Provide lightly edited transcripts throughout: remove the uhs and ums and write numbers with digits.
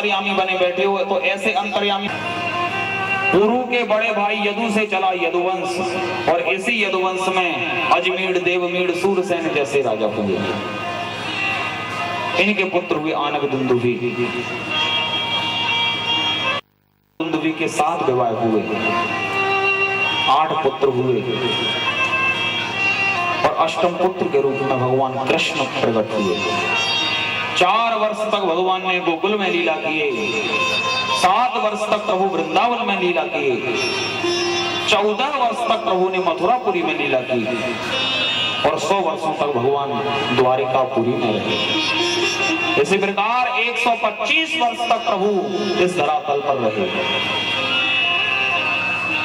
अंतर्यामी बने बैठे हो। तो ऐसे अंतर्यामी गुरु के बड़े भाई यदु से चला यदुवंश, और इसी यदुवंश में अजमीढ़, देवमीढ़, सूरसेन जैसे राजा हुए। इनके पुत्र हुए आनक दुंदुभी। दुंदुभी के 7 विवाह हुए, 8 पुत्र हुए, और अष्टम पुत्र के रूप में भगवान कृष्ण प्रकट हुए। 4 वर्ष तक भगवान ने गोकुल में लीला किए, 7 वर्ष तक प्रभु वृंदावन में लीला किए, 14 वर्ष तक प्रभु ने मथुरापुरी में लीला की, और 100 वर्षों तक भगवान द्वारिकापुरी में रहे। इसी प्रकार 125 वर्ष तक प्रभु इस धरातल पर रहे,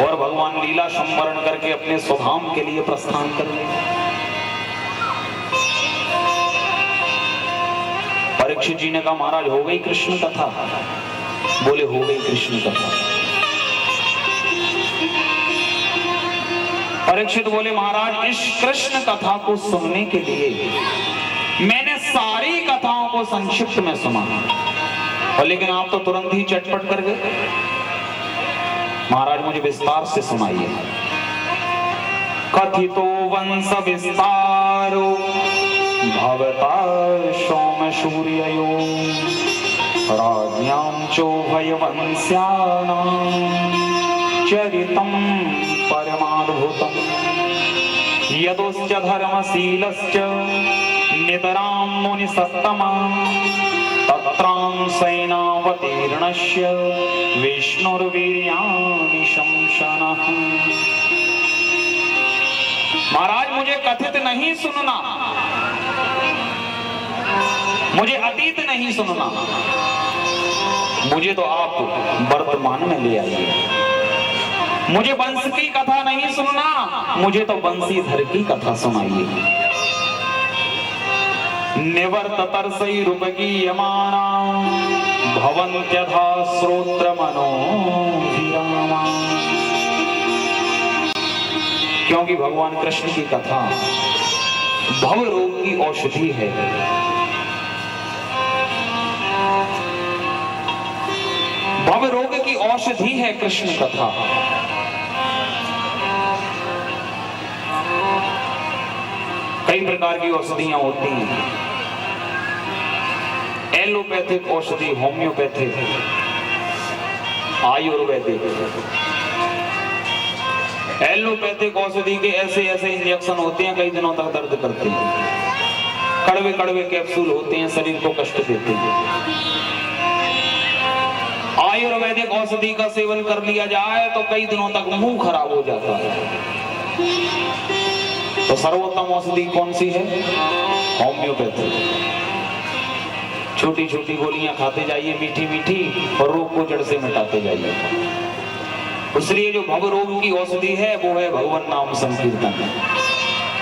और भगवान लीला संवरण करके अपने स्वधाम के लिए प्रस्थान कर। परीक्षित जी ने कहा, महाराज हो गई कृष्ण कथा? बोले हो गई कृष्ण कथा। परीक्षित बोले, महाराज इस कृष्ण कथा को सुनने के लिए मैंने सारी कथाओं को संक्षिप्त में सुना, और लेकिन आप तो तुरंत ही चटपट कर गए। महाराज मुझे विस्तार से सुनाइए। कथितो वंश विस्तारो भवता सोम सूर्ययो राज्ञां चोभयवंश्यानां चरितं परमाद्भुतं यदोश्च धर्मशीलश्च नितरां मुनिसत्तमा तत्रां सेनावतीर्णस्य विष्णुर्वीर्याणि शंसनः। महाराज मुझे कथित नहीं सुनना, मुझे अतीत नहीं सुनना, मुझे तो आप वर्तमान में ले आइए। मुझे वंश की कथा नहीं सुनना, मुझे तो वंशीधर की कथा सुनाइए। निवर्ततर्षैरुपगीयमाना भवन्त्यथा श्रोत्रमनोभिरामा। क्योंकि भगवान कृष्ण की कथा भव रोग की औषधि है। भव रोग की औषधि है कृष्ण कथा। कई प्रकार की औषधियां होती हैं, एलोपैथिक औषधि, होम्योपैथिक, आयुर्वेदिक। एलोपैथिक औषधि के ऐसे ऐसे इंजेक्शन होते हैं, कई दिनों तक दर्द करते हैं। कड़वे कड़वे कैप्सूल होते हैं, शरीर को कष्ट देते हैं। आयुर्वेदिक औषधि का सेवन कर लिया जाए तो कई दिनों तक मुंह खराब हो जाता है। तो सर्वोत्तम औषधि कौन सी है? होम्योपैथी। छोटी छोटी गोलियां खाते जाइए, मीठी मीठी, और रोग को जड़ से मिटाते जाइए। इसलिए जो भव रोग की औषधि है वो है भगवान नाम संकीर्तन।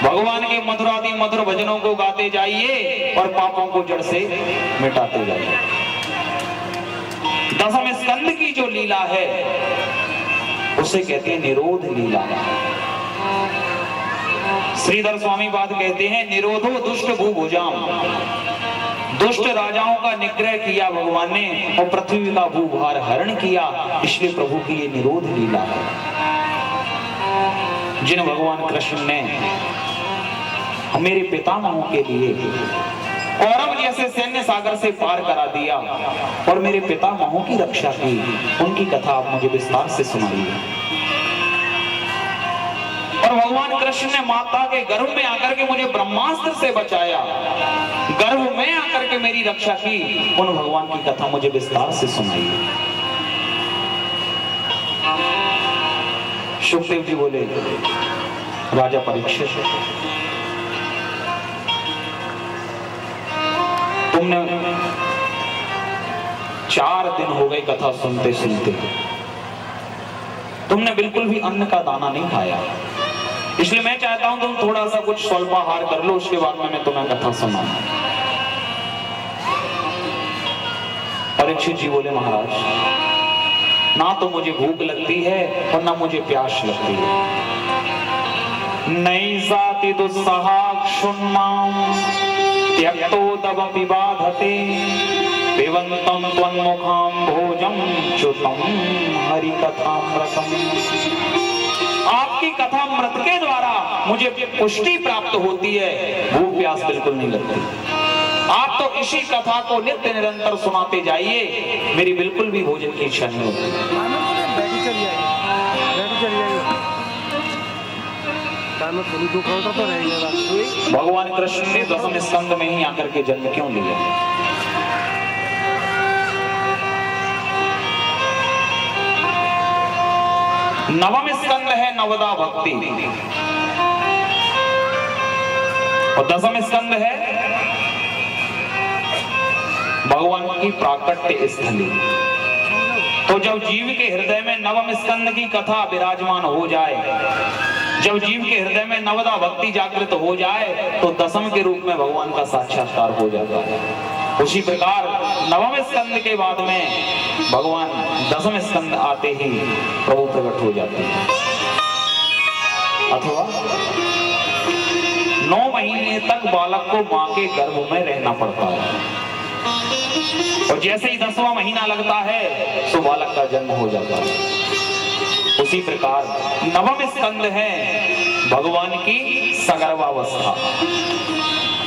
भगवान के मधुरादि मधुर भजनों को गाते जाइए और पापों को जड़ से मिटाते जाइए। दसम स्कंद की जो लीला है उसे कहते हैं निरोध लीला। श्रीधर स्वामी बात कहते हैं, निरोधो दुष्ट भूभुजाम। दुष्ट राजाओं का निग्रह किया भगवान ने और पृथ्वी का भूभार हरण किया, इसलिए प्रभु की ये निरोध लीला है। जिन भगवान कृष्ण ने मेरे पितामहों के लिए कौरव जैसे सैन्य सागर से पार करा दिया और मेरे पितामहों की रक्षा की, उनकी कथा आप मुझे विस्तार से सुनाइए। और भगवान कृष्ण ने माता के गर्भ में आकर के मुझे ब्रह्मास्त्र से बचाया, गर्भ में आकर के मेरी रक्षा की, उन भगवान की कथा मुझे विस्तार से सुनाइए। सुखदेव जी बोले, राजा परीक्षित, तुमने 4 दिन हो गए कथा सुनते सुनते, तुमने बिल्कुल भी अन्न का दाना नहीं खाया, इसलिए मैं चाहता हूं तुम थोड़ा सा कुछ स्वल्पाहार कर लो, उसके बाद में मैं तुम्हें कथा सुनाऊं। परीक्षित जी बोले, महाराज ना तो मुझे भूख लगती है और ना मुझे प्यास लगती है। नई जाति दुस्सहा क्षुन्मां त्यक्तो दवपि बाधते पिबन्तं त्वन्मुखाम्भोजं च्युतं हरिकथामृतम्। आपकी कथामृत के द्वारा मुझे पुष्टि प्राप्त होती है, भूख प्यास बिल्कुल नहीं लगती। आप तो इसी कथा को नित्य निरंतर सुनाते जाइए, मेरी बिल्कुल भी भोजन की इच्छा नहीं होती। भगवान कृष्ण ने दसम स्कंद में ही आकर के जन्म क्यों लिया? नवम स्कंद है नवदा भक्ति और दसम स्कंद है भगवान की प्राकट्य स्थली। तो जब जीव के हृदय में नवम स्कंद की कथा विराजमान हो जाए, जब जीव के हृदय में नवदा भक्ति जागृत हो जाए, तो दसम के रूप में भगवान का साक्षात्कार हो जाता है। उसी प्रकार नवम स्कंद के बाद में भगवान दसम स्कंद आते ही प्रभु प्रकट हो जाते हैं। अथवा 9 महीने तक बालक को मां के गर्भ में रहना पड़ता है और जैसे ही 10वां महीना लगता है तो बालक का जन्म हो जाता है। उसी प्रकार नवम स्कंद है भगवान की सगर्भावस्था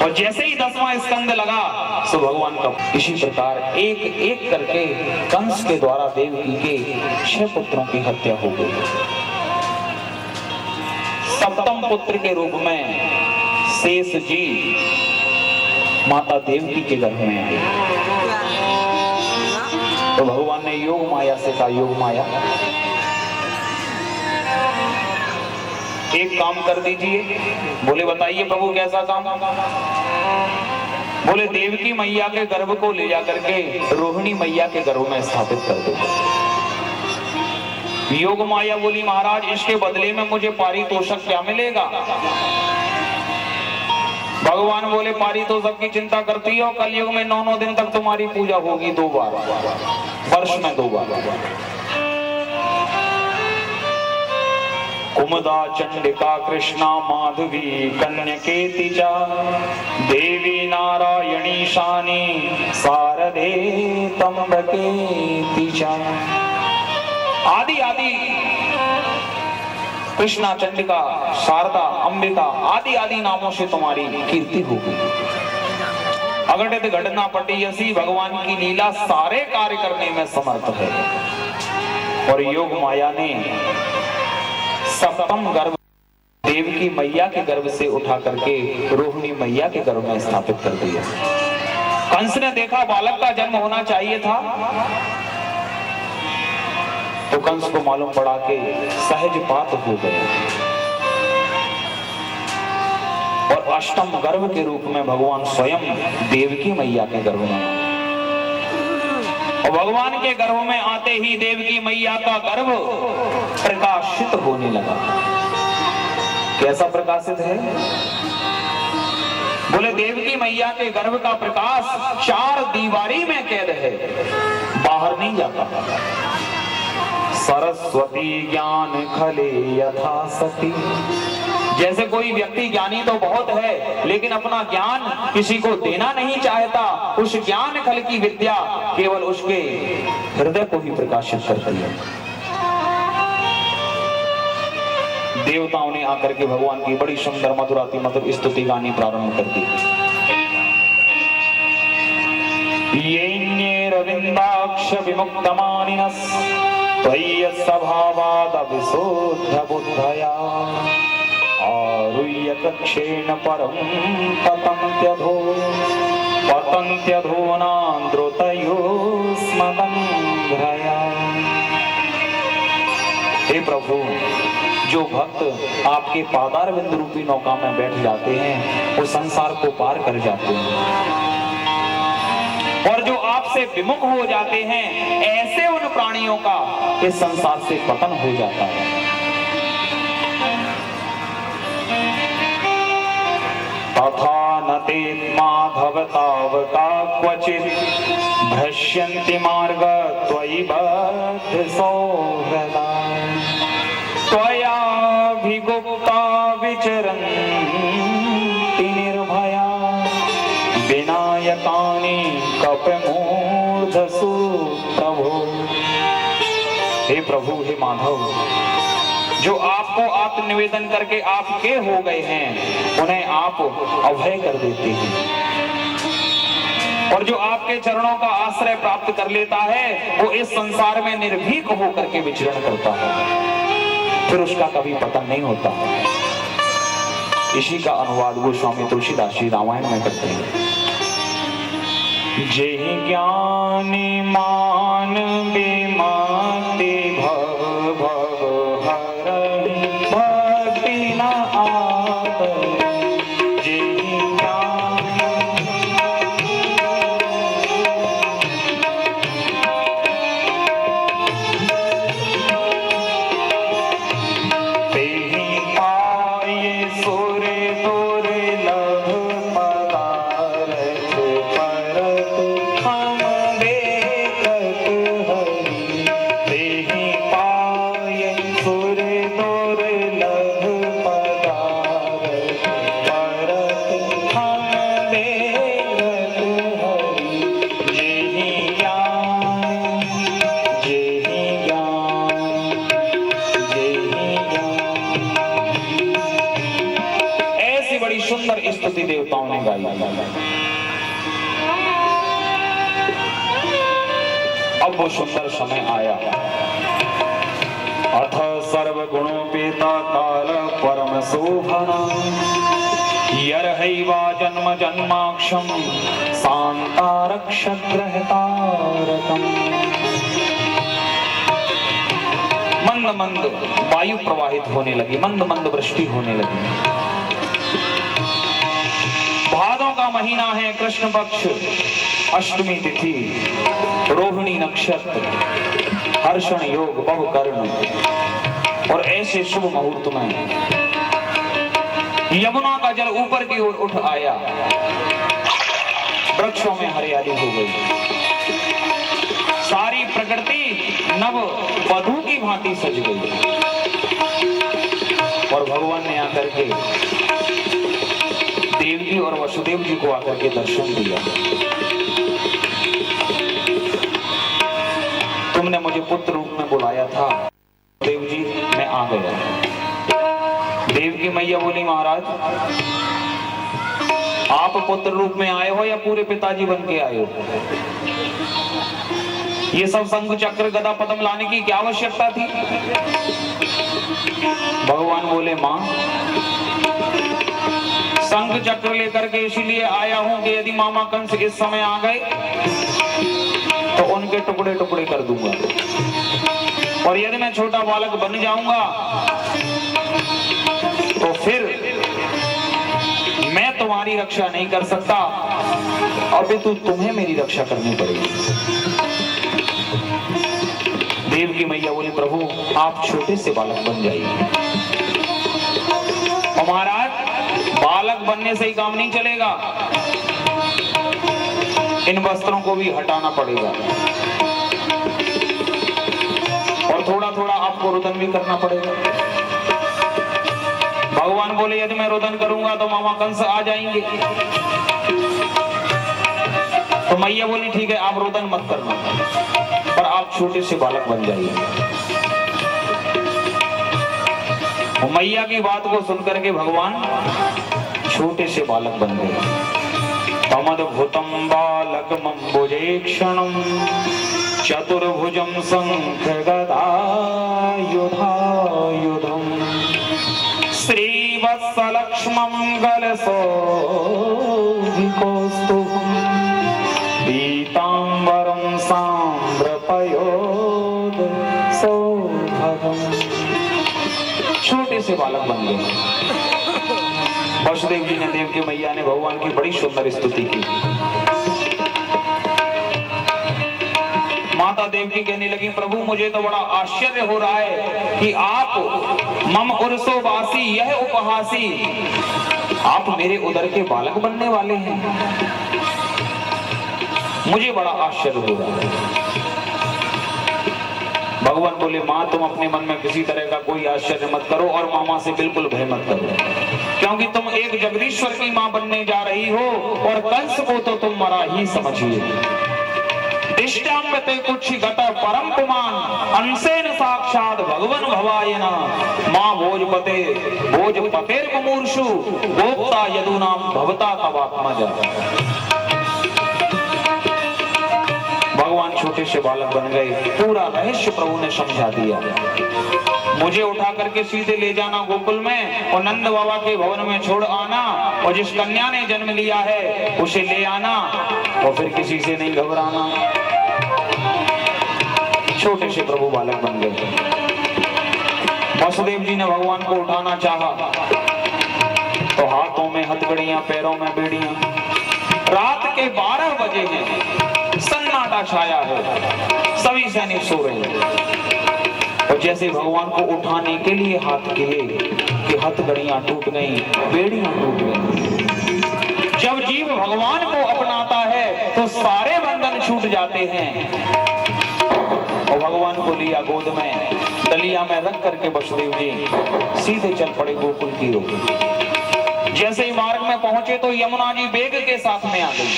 और जैसे ही 10वां स्कंद लगा तो भगवान का इसी प्रकार एक एक करके कंस के द्वारा देवकी के 6 पुत्रों की हत्या हो गई। सप्तम पुत्र के रूप में शेष जी माता देवकी के गर्भ में आए। तो भगवान ने योग माया से कहा, योग माया एक काम कर दीजिए। बोले बताइए प्रभु कैसा काम? बोले देवकी मैया के गर्भ को ले जाकर के रोहिणी मैया के गर्भ में स्थापित कर दो। योग माया बोली महाराज इसके बदले में मुझे पारितोषक क्या मिलेगा? भगवान बोले पारितोषक की चिंता करती हो, कलयुग में 9 दिन तक तुम्हारी पूजा होगी 2 बार, वर्ष में 2 बार। कुमुदा चंडिका कृष्णा माधवी कन्यकेति च देवी नारायणी शानी शारदे त्र्यंबकेति च। आदि आदि कृष्णा, चंडिका, शारदा, अंबिका आदि आदि नामों से तुम्हारी कीर्ति होगी। अघटित घटना पटीयसी भगवान की लीला सारे कार्य करने में समर्थ है। और योग माया ने सप्तम गर्भ देवकी मैया के गर्भ से उठा करके रोहिणी मैया के गर्भ में स्थापित कर दिया। कंस ने देखा बालक का जन्म होना चाहिए था, तो कंस को मालूम पड़ा कि सहजपात हो गया और अष्टम गर्भ के रूप में भगवान स्वयं देवकी मैया के गर्भ में आए। और भगवान के गर्भ में आते ही देवकी मैया का गर्भ प्रकाशित होने लगा। कैसा प्रकाशित है? बोले देवकी मैया के गर्भ का प्रकाश 4 दीवारी में कैद है, बाहर नहीं जाता। सरस्वती ज्ञान खले यथा सती। जैसे कोई व्यक्ति ज्ञानी तो बहुत है लेकिन अपना ज्ञान किसी को देना नहीं चाहता, उस ज्ञान खल की विद्या केवल उसके हृदय को ही प्रकाशित करती है। देवताओं ने आकर के भगवान की बड़ी सुंदर मधुराती मधुर स्तुति गानी प्रारंभ कर दी। ये रविंदाक्ष विमुक्तमानिनस् त्वय्य स्वभावाद विशुद्ध बुद्धया आरुह्य कक्षेण परम पतन्त्यधोनान्द्रोतयो स्मगन्ध्रया। हे प्रभु, जो भक्त आपके पादारविंद रूपी नौका में बैठ जाते हैं वो संसार को पार कर जाते हैं, और जो आपसे विमुख हो जाते हैं ऐसे उन प्राणियों का इस संसार से पतन हो जाता है। तथा न ते माधव तावका क्वचित् भ्रश्यन्ति मार्ग त्वयि बद्ध सौहृदा त्वयाभिगुप्ता विचरन्ति निर्भया विनायकानि कपमूलकानि प्रभु हे माधव, जो आपको आत्मनिवेदन करके आपके हो गए हैं उन्हें आप अभय कर देते हैं, और जो आपके चरणों का आश्रय प्राप्त कर लेता है वो इस संसार में निर्भीक होकर के विचरण करता है, फिर उसका कभी पतन नहीं होता। इसी का अनुवाद गोस्वामी तुलसीदास जी रामायण में करते हैं। जेहि ज्ञानी मान बिमति भव भव हरहि भक्ति न आतहि। जेहि तेहि पाये सुर दुर्लभ पदारथ परत हम देखत हरि। तेहि पाये सुर दुर्लभ पदारथ परत हम देखत हरि। जेहि ज्ञान जेहि ज्ञान जेहि ज्ञान। ऐसी बड़ी सुंदर स्तुति देवताओं ने गाई। अब वो सुंदर समय आया। अथ सर्वगुणोपेता काल परम शोभना, यर्हैवा जन्म जन्माक्षम शांतारक्षग्रहतारकम्। मंद मंद वायु प्रवाहित होने लगी, मंद मंद वृष्टि होने लगी। भादों का महीना है, कृष्ण पक्ष, अष्टमी तिथि, रोहिणी नक्षत्र, हर्षण योग, बहुकर्ण, और ऐसे शुभ मुहूर्त में यमुना का जल ऊपर की ओर उठ आया, वृक्षों में हरियाली हो गई, सारी प्रकृति नव वधू की भांति सज गई, और भगवान ने आकर के देवकी और वसुदेव जी को आकर के दर्शन दिया। तुमने मुझे पुत्र रूप में बुलाया था देव जी, मैं आ गया। देवकी मैया बोली, महाराज आप पुत्र रूप में आए हो या पूरे पिताजी बन के आए हो? ये सब शंख चक्र गदा पद्म लाने की क्या आवश्यकता थी? भगवान बोले, मां शंख चक्र लेकर के इसीलिए आया हूं कि यदि मामा कंस इस समय आ गए तो उनके टुकड़े टुकड़े कर दूंगा, और यदि मैं छोटा बालक बन जाऊंगा तो फिर मैं तुम्हारी रक्षा नहीं कर सकता, अपितु तुम्हें मेरी रक्षा करनी पड़ेगी। देव की मैया बोली, प्रभु आप छोटे से बालक बन जाइए। और महाराज बालक बनने से ही काम नहीं चलेगा, इन वस्त्रों को भी हटाना पड़ेगा, और थोड़ा थोड़ा आपको रुदन भी करना पड़ेगा। भगवान बोले, यदि मैं रुदन करूंगा तो मामा कंस आ जाएंगे। तो मैया बोली, ठीक है आप रुदन मत करना, पर आप छोटे से बालक बन जाइए। मैया की बात को सुनकर के भगवान छोटे से बालक बन गए। तमद्भुतं बालकमम्बुजे क्षणं चतुर्भुजं शंख गदायुधायुधं श्रीवत्सलक्ष्मं गलशोभिकौस्तुभं पीताम्बरं साम्रपयोध सौभगम्। छोटे से बालक बन गए। वसुदेव जी ने, देव की मैया ने भगवान की बड़ी सुंदर स्तुति की। माता देवकी कहने लगी, प्रभु मुझे तो बड़ा आश्चर्य हो रहा है कि आप मम उर्सो वासी यह उपहासी, आप मेरे उदर के बालक बनने वाले हैं। मुझे बड़ा आश्चर्य हो रहा है। भगवान बोले, मां तुम अपने मन में किसी तरह का कोई आश्चर्य मत करो और मामा से बिल्कुल भय मत करो, क्योंकि तुम एक जगदीश्वर की मां बनने जा रही हो और कंस को तो तुम मरा ही समझिए। दिष्टाम्बते कुक्षि गत परम पुमान अंसेन साक्षात भगवन भवायन मां भोजपतेर मुमूर्षु गोप्ता यदुनाम भवता तवात्मज। भगवान छोटे से बालक बन गए, पूरा रहस्य प्रभु ने समझा दिया। मुझे उठा करके सीधे ले जाना गोकुल में और नंद बाबा के भवन में छोड़ आना, और जिस कन्या ने जन्म लिया है उसे ले आना, और फिर किसी से नहीं घबराना। छोटे से प्रभु बालक बन गए। वसुदेव जी ने भगवान को उठाना चाहा तो हाथों में हथकड़ियां, पैरों में बेड़ियां। रात के 12 बजे हैं, सन्नाटा छाया है, सभी सैनिक सो रहे हैं। और जैसे भगवान को उठाने के लिए हाथ किए कि हथकड़ियां टूट गई, बेड़ियां टूट गई। जब जीव भगवान को अपनाता है तो सारे बंधन छूट जाते हैं। और भगवान को लिया गोद में, डलिया में रख करके वसुदेव जी सीधे चल पड़े गोकुल की ओर। जैसे ही मार्ग में पहुंचे तो यमुना जी वेग के साथ में आ गई।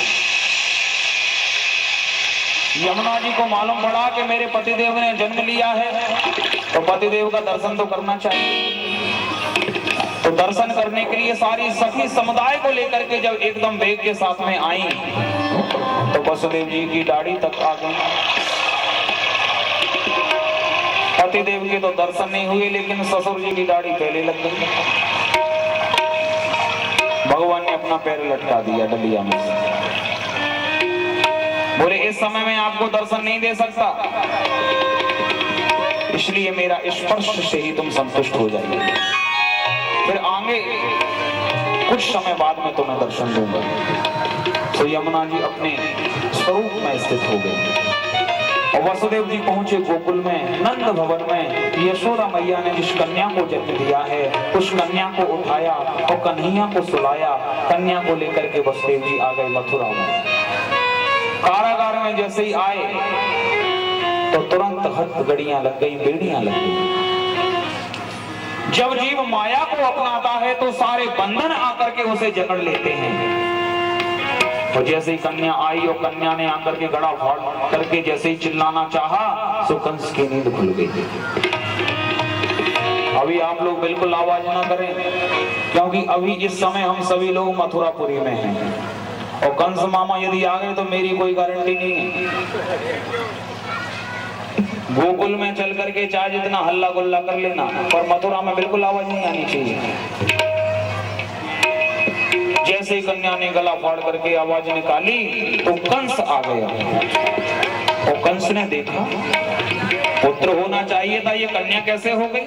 यमुना जी को मालूम पड़ा कि मेरे पतिदेव ने जन्म लिया है, तो पतिदेव का दर्शन तो करना चाहिए। तो दर्शन करने के लिए सारी सखी समुदाय को लेकर के जब एकदम वेग के साथ में आई तो वसुदेव जी की दाढ़ी तक आ गई। पतिदेव के तो दर्शन नहीं हुए, लेकिन ससुर जी की दाढ़ी पहले लग गई। भगवान ने अपना पैर लटका दिया डलिया में से, बोले इस समय में आपको दर्शन नहीं दे सकता, इसलिए मेरा स्पर्श से ही तुम संतुष्ट हो जाइए, फिर आगे कुछ समय बाद में तुम्हें दर्शन दूंगा। तो यमुना जी अपने स्वरूप में स्थित हो गए। और वसुदेव जी पहुंचे गोकुल में, नंद भवन में। यशोदा मैया ने जिस कन्या को जन्म दिया है उस कन्या को उठाया और कन्हैया को सुलाया। कन्या को लेकर के वसुदेव जी आ गए मथुरा में। कारागार में जैसे ही आए तो तुरंत हथकड़ियां लग गई, बेड़ियां लग गई। जब जीव माया को अपनाता है तो सारे बंधन आकर के उसे जकड़ लेते हैं। और जैसे ही कन्या आई और कन्या ने आकर के गड़ा फाड़ करके जैसे ही चिल्लाना चाहा तो कंस की नींद खुल गई। अभी आप लोग बिल्कुल आवाज ना करें, क्योंकि अभी इस समय हम सभी लोग मथुरापुरी में हैं और कंस मामा यदि आ गए तो मेरी कोई गारंटी नहीं है। गोकुल में चल करके चाहे जितना हल्ला गुल्ला कर लेना, पर मथुरा में बिल्कुल आवाज नहीं आनी चाहिए। जैसे ही कन्या ने गला फाड़ करके आवाज निकाली तो कंस आ गया। और कंस ने देखा पुत्र होना चाहिए था, ये कन्या कैसे हो गई।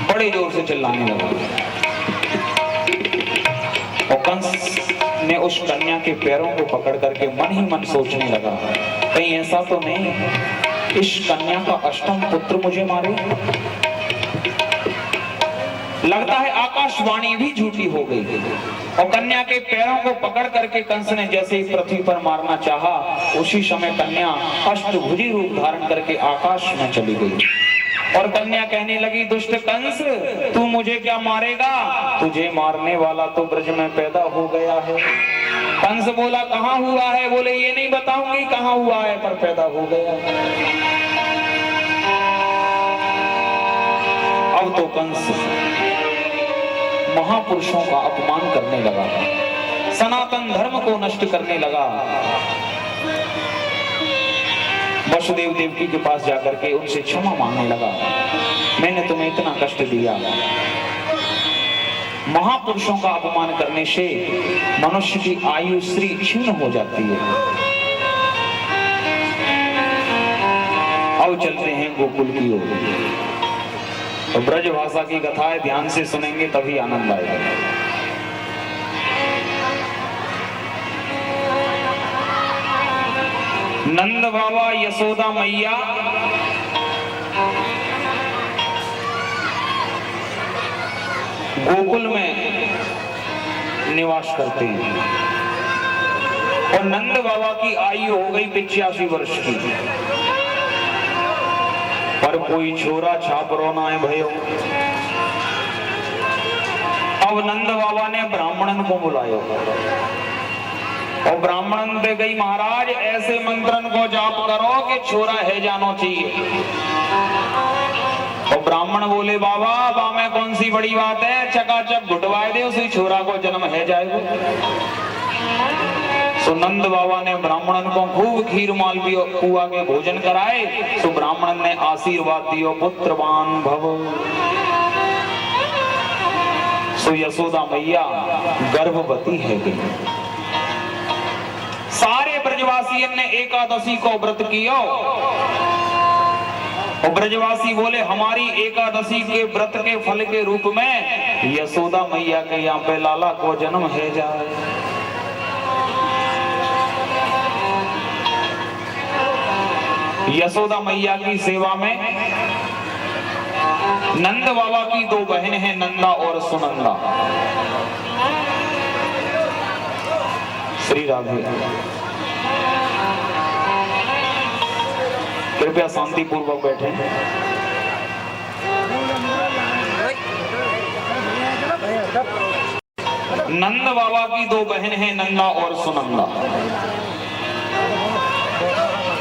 बड़े जोर से चिल्लाने लगा। और कंस ने उस कन्या के पैरों को पकड़ करके मन ही मन सोचने लगा, कहीं ऐसा तो नहीं इस कन्या का अष्टम पुत्र मुझे मारे। लगता है आकाशवाणी भी झूठी हो गई। और कन्या के पैरों को पकड़ करके कंस ने जैसे ही पृथ्वी पर मारना चाहा, उसी समय कन्या अष्टभुजी रूप धारण करके आकाश में चली गई। और कन्या कहने लगी, दुष्ट कंस, तू मुझे क्या मारेगा, तुझे मारने वाला तो ब्रज में पैदा हो गया है। कंस बोला, कहाँ हुआ है। बोले, ये नहीं बताऊंगी कहाँ हुआ है, पर पैदा हो गया। अब तो कंस महापुरुषों का अपमान करने लगा, सनातन धर्म को नष्ट करने लगा। वसुदेव देवकी के पास जाकर के उनसे क्षमा मांगने लगा, मैंने तुम्हें इतना कष्ट दिया। महापुरुषों का अपमान करने से मनुष्य की आयु श्री क्षीण हो जाती है। अब चलते हैं गोकुल की ओर। तो ब्रज भाषा की कथाएं ध्यान से सुनेंगे तभी आनंद आएगा। नंद बाबा यशोदा मैया गोकुल में निवास करते हैं। और नंद बाबा की आयु हो गई 85 वर्ष की। पर कोई छोरा छापरो ना है भयो। अब नंद बाबा ने ब्राह्मणन को बुलायो और ब्राह्मणन ते गई महाराज ऐसे मंत्रन को जाप करो कि छोरा है जानो चाहिए। और ब्राह्मण बोले बाबा बामे कौन सी बड़ी बात है, चकाचक घुटवाए दे उसी छोरा को जन्म है जाएगा। सो नंद बाबा ने ब्राह्मणन को खूब खीर मालवीय पुआ के भोजन कराए। तो ब्राह्मणन ने आशीर्वाद दियो पुत्रवान भव। सो यशोदा मैया गर्भवती है गई। सारे ब्रजवासियों ने एकादशी को व्रत किया और ब्रजवासी बोले हमारी एकादशी के व्रत के फल के रूप में यशोदा मैया के यहाँ पे लाला को जन्म है जाए। यशोदा मैया की सेवा में नंद बाबा की दो बहन हैं, नंदा और सुनंदा। श्री राधे। कृपया शांति पूर्वक बैठे। नंद बाबा की दो बहन हैं, नंदा और सुनंदा।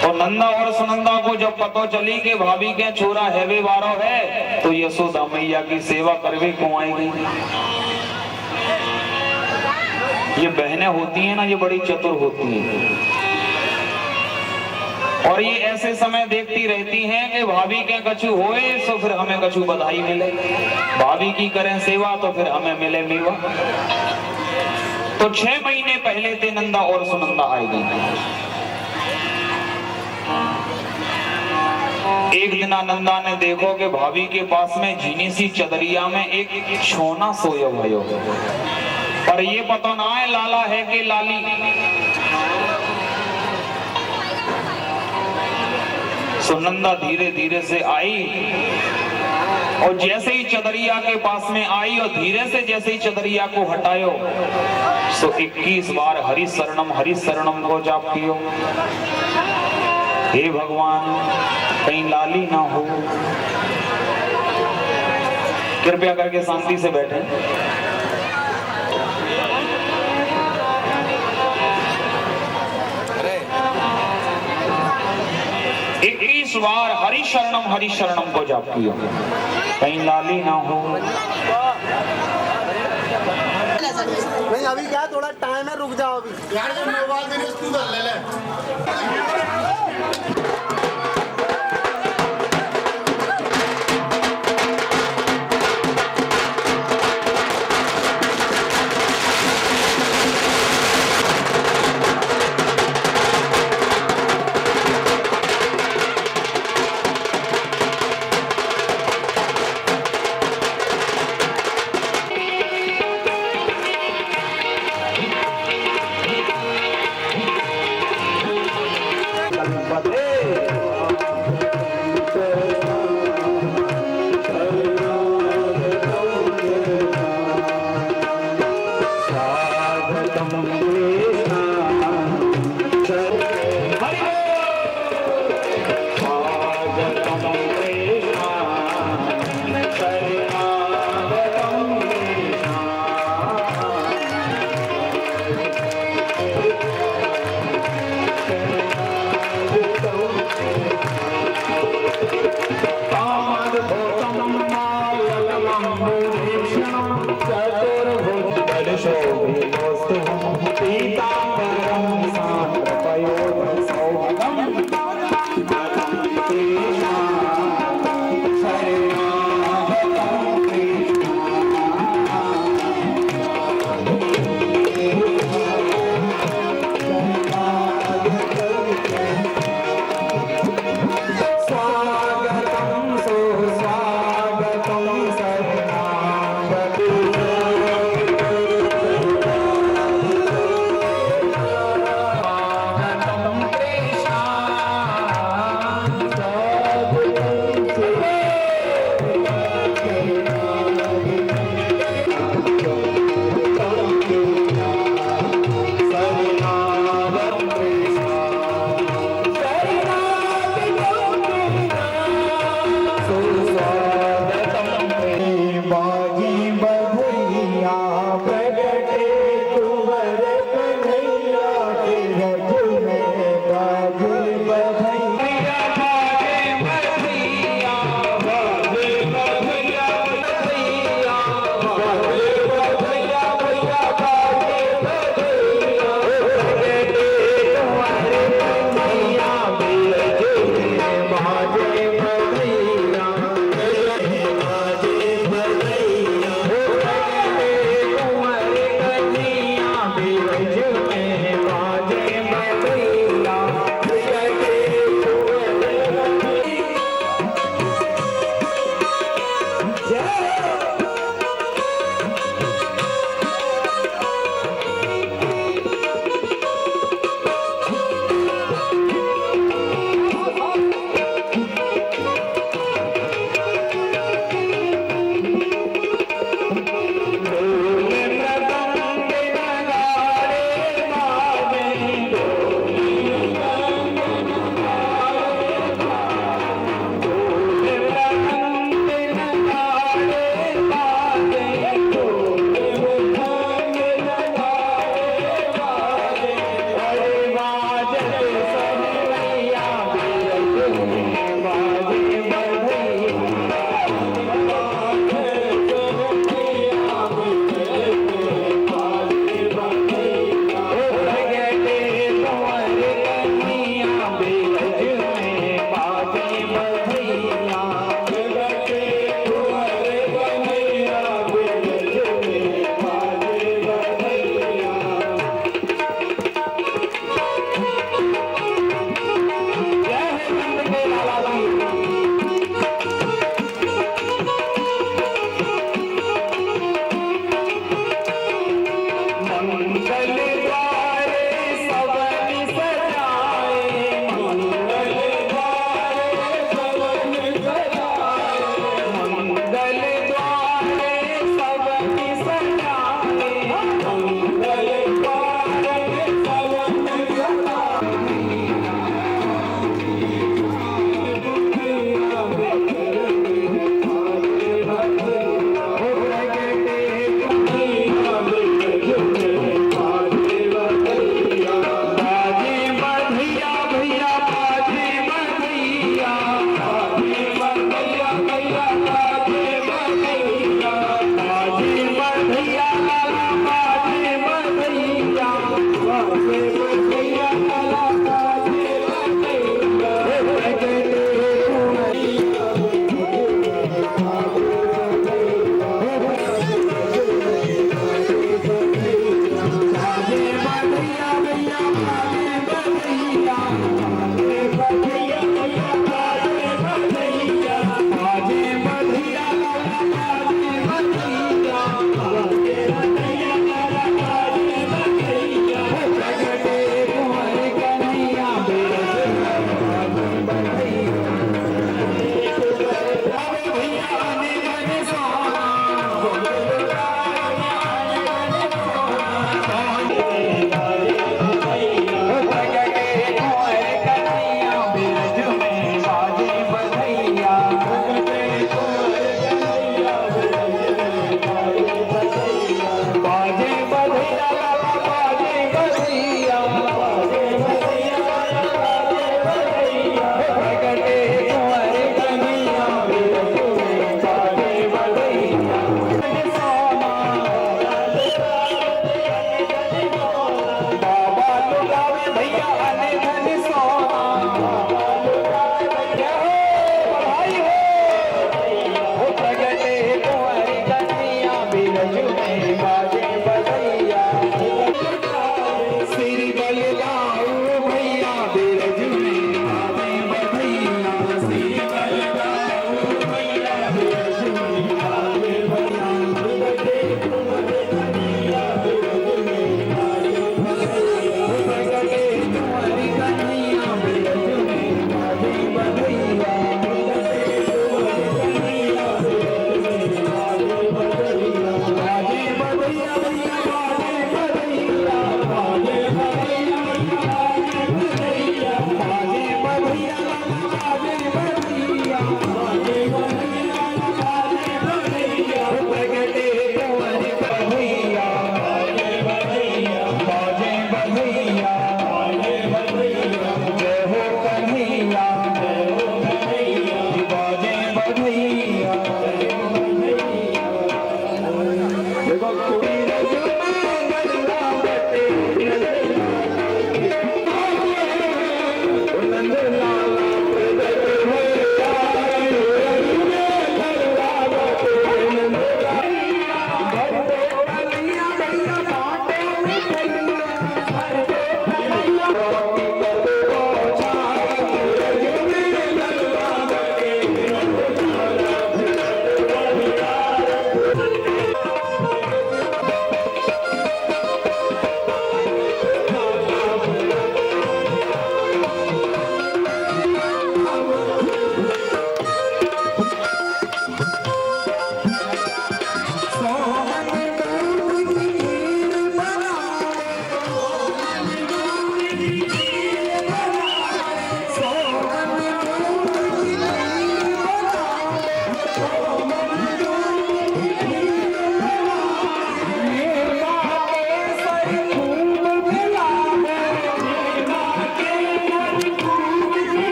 और नंदा और सुनंदा को जब पता चली कि भाभी के छोरा है वे वारो है, तो यशोदा मैया की सेवा करवे को आएगी। ये बहनें होती हैं ना, ये बड़ी चतुर होती हैं और ये ऐसे समय देखती रहती हैं कि भाभी के कछु होए तो फिर हमें कछु बधाई मिले, भाभी की करें सेवा तो फिर हमें मिले मेवा। तो 6 महीने पहले थे नंदा और सुनंदा आएगी। एक दिन नंदा ने देखो कि भाभी के पास में झीनी सी चदरिया में एक छोना सोयो भयो, पर ये पता ना है लाला है कि लाली। सुनंदा धीरे धीरे से आई और जैसे ही चदरिया के पास में आई और धीरे से जैसे ही चदरिया को हटायो तो 21 बार हरि शरणम को जाप कियो। हे भगवान कहीं लाली ना हो। कृपया करके शांति से बैठे। एक 21 बार हरि शरणम को जाप किया, कहीं लाली ना हो। नहीं अभी क्या थोड़ा टाइम है, रुक जाओ अभी यार। जब मोबाइल दे रहे तू ले ले। Hey!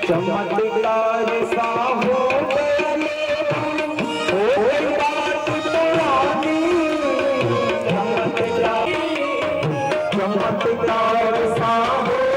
चमत्कार सा हो चमत्कार सा हो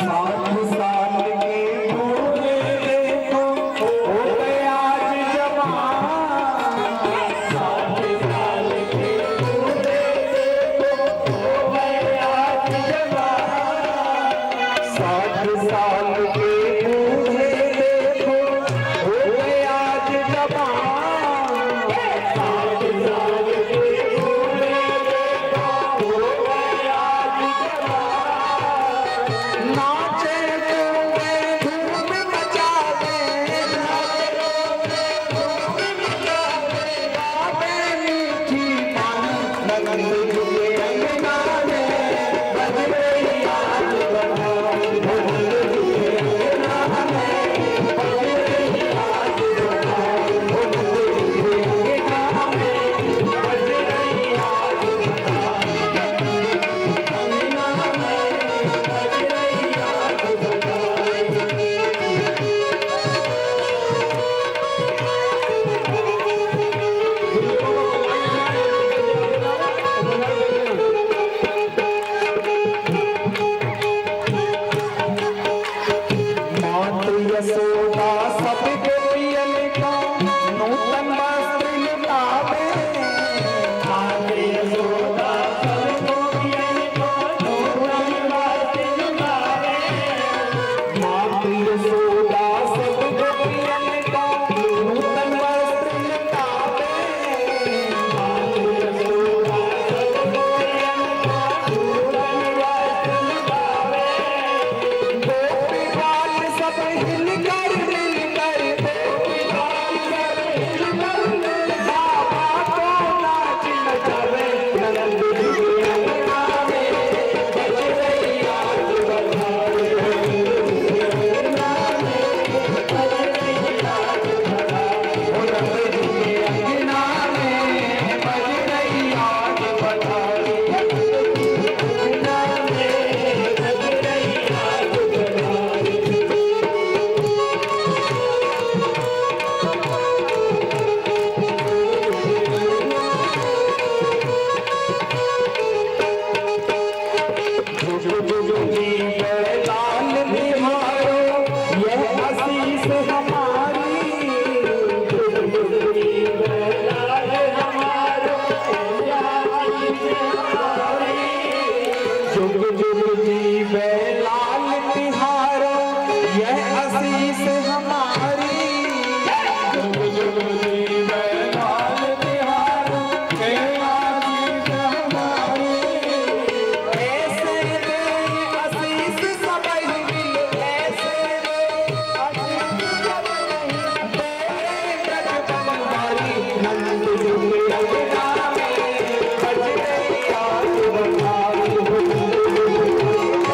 साथ साल के बूढ़े देखो हो गए आज जवान। साथ साल के बूढ़े देखो हो गए आज जवान। साथ साल के बूढ़े देखो हो गए आज जवान। साथ साल के बूढ़े देखो हो गए आज जवान। नाचे कूदे धूम मचावे, नाचे कूदे धूम मचावे, गावे मीठी तान नगन के अंगना में बज रही आज बधाई। नगन के अंगना में बज रही आज बधाई। नगन के अंगना में बज रही आज बधाई। अंगना में बज रही आज मात यशोदा सब गोपियन को नूतन वस्त्र लुटावे। मात यशोदा सब गोपियन को नूतन वस्त्र लुटावे। मात यशोदा सब गोपियन को नूतन वस्त्र लुटावे। मात यशोदा सब गोपियन को नूतन वस्त्र लुटावे। गोपी बाल सब हिलकर मिलकर, गोपी बाल सब हिलकर बाबा को नाच नचावे। नंद जी के अंगना में बज रही आज बधाई। नंद जी के अंगना में बज रही आज बधाई। नंद जी के अंगना में बज रही आज बधाई। नंद जी के अंगना में बज रही आज बधाई। जुग जुग जीवे लाल निहारो यह आशीष हमारी। जुग जुग जीवे लाल हमारो यह आशीष हमारी। जुग जुग जीवे लाल निहारो यह आशीष हमारी। जुग जुग जीवे लाल निहारो यह आशीष हमारी। ऐसे दे आशीष सबई मिले, ऐसे दे आशीष सबई मिले। तेरे ब्रज बनवारी नंद जी के अंगना में बज रही आज बधाई। नंद जी के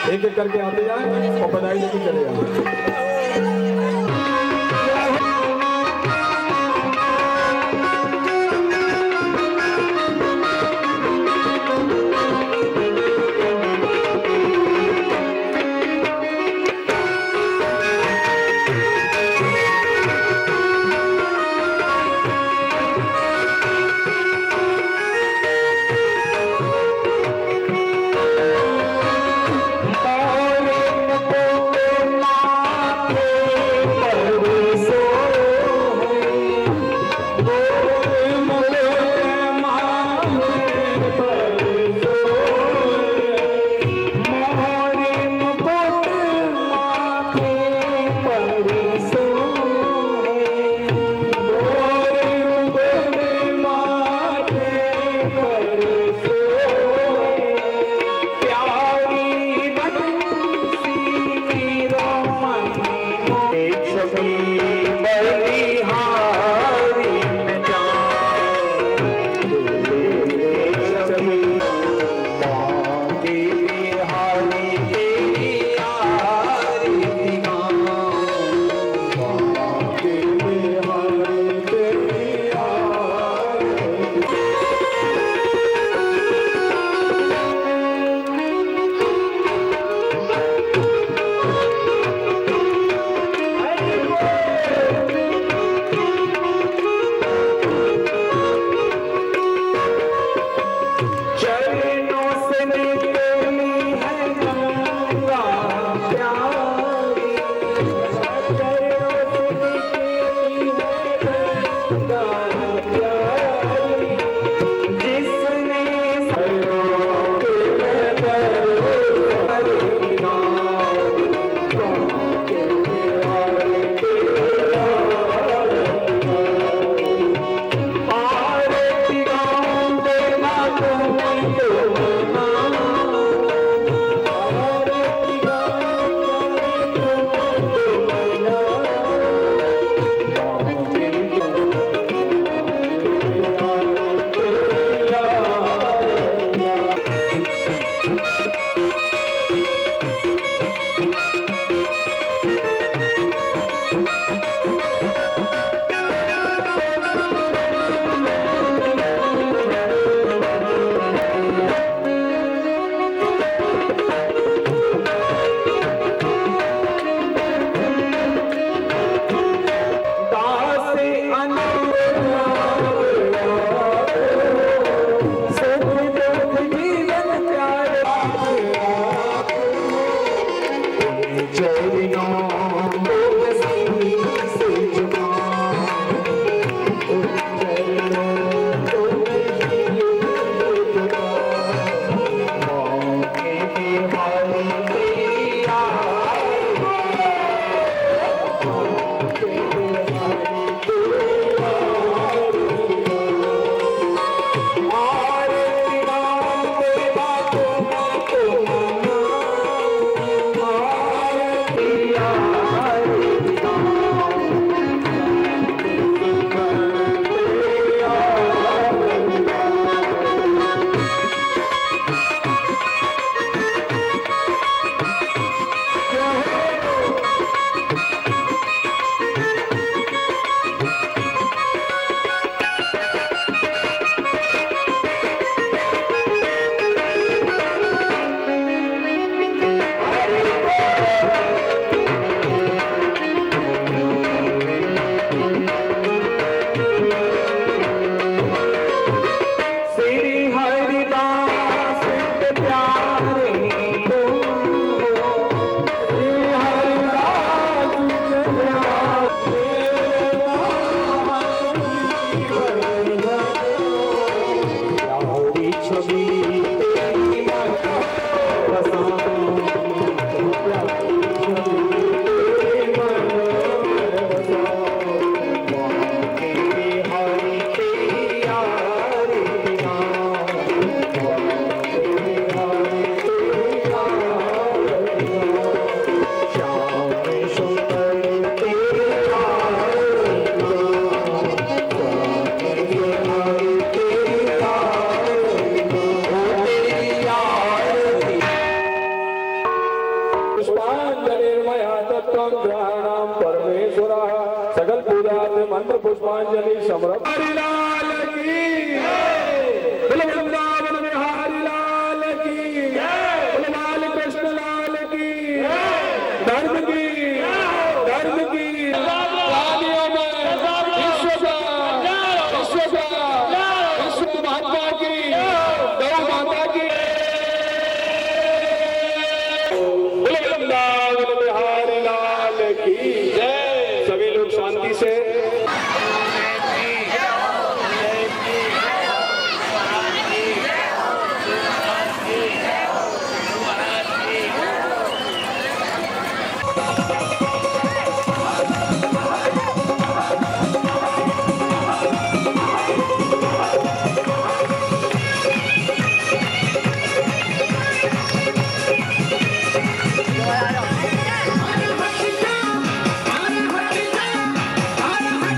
एक एक करके आते जाए और बधाई लेके चले जाए। सकल पूजा मंत्र पुष्पांजलि समर्पण। हरि लाल की बोलो वृंदावन बिहारी लाल की बोलो लाल कृष्ण लाल की धर्म की वादियों में विश्व महात्मा की गौ माता की बोलो वृंदावन बिहारी लाल की जय। सभी लोग शांति से हर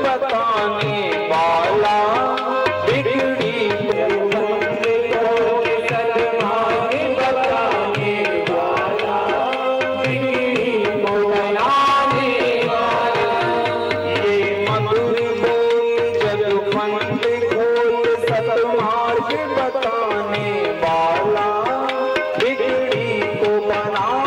बताने वाला बिगड़ी बंद को सदमार्ग बताने वाला बिगड़ी को बनाने वाला ये मधुर बोल जग फंद खोल सदमार्ग बताने वाला बिगड़ी को बनाने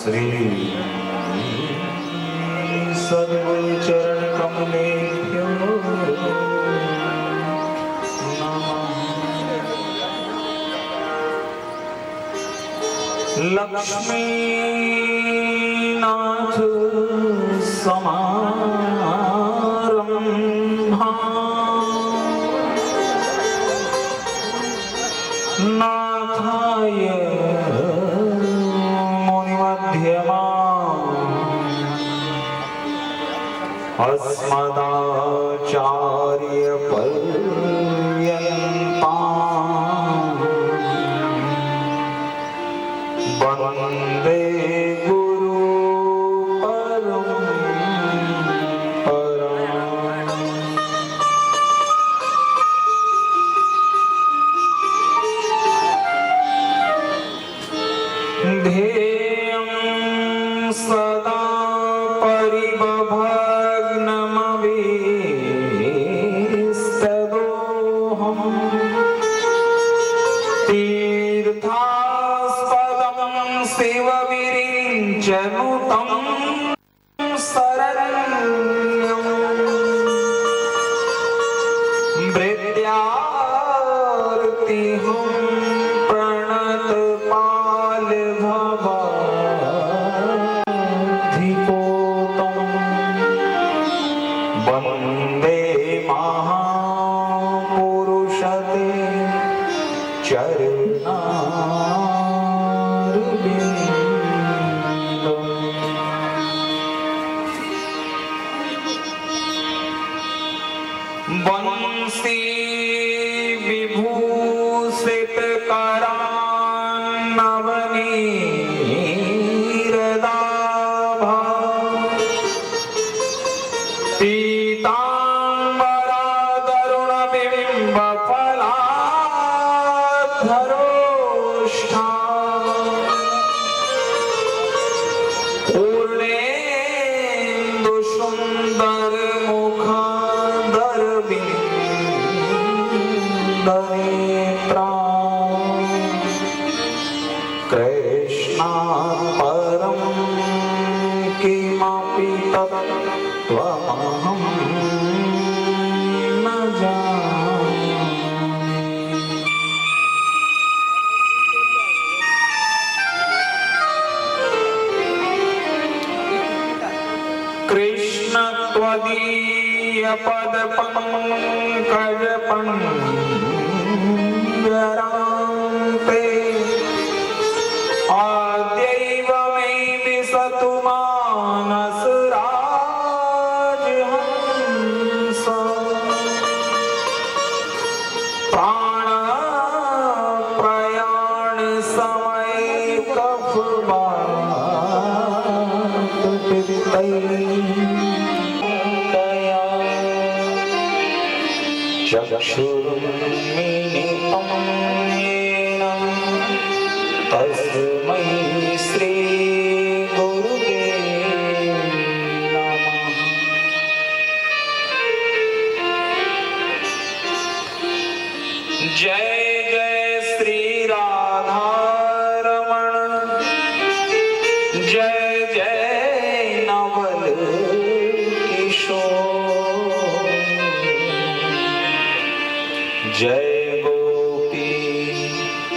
श्री सद्गुरु चरण कमलेभ्यो नमः। लक्ष्मीनाथ समारंभा नाथाय अस्मदाचार्य पर्यन्तां वन्दे गुरु परम्पराम्। ध्येयं सदा परिभवग्नमवेस्तदोहं तीर्थास्पदं शिवविरिञ्चनुतं शरण्यं भृत्यार्तिहं प्रणतपाल भवाधिकोतं वन्दे महापुरुषते चरणारविन्दम्। परम किमपि तत्त्वमहं न जाने। कृष्ण त्वदीय पद पंकज पंजरान्ते आद्यैव मे विसतु मानस राजहंस प्राण प्रयाण समय कफवात पितै चक्षुरुन्मीलितं येन तस्मै श्री गुरुवे नमः। जय जय श्री राधारमण, जय जय नवल किशोर, जय गोपी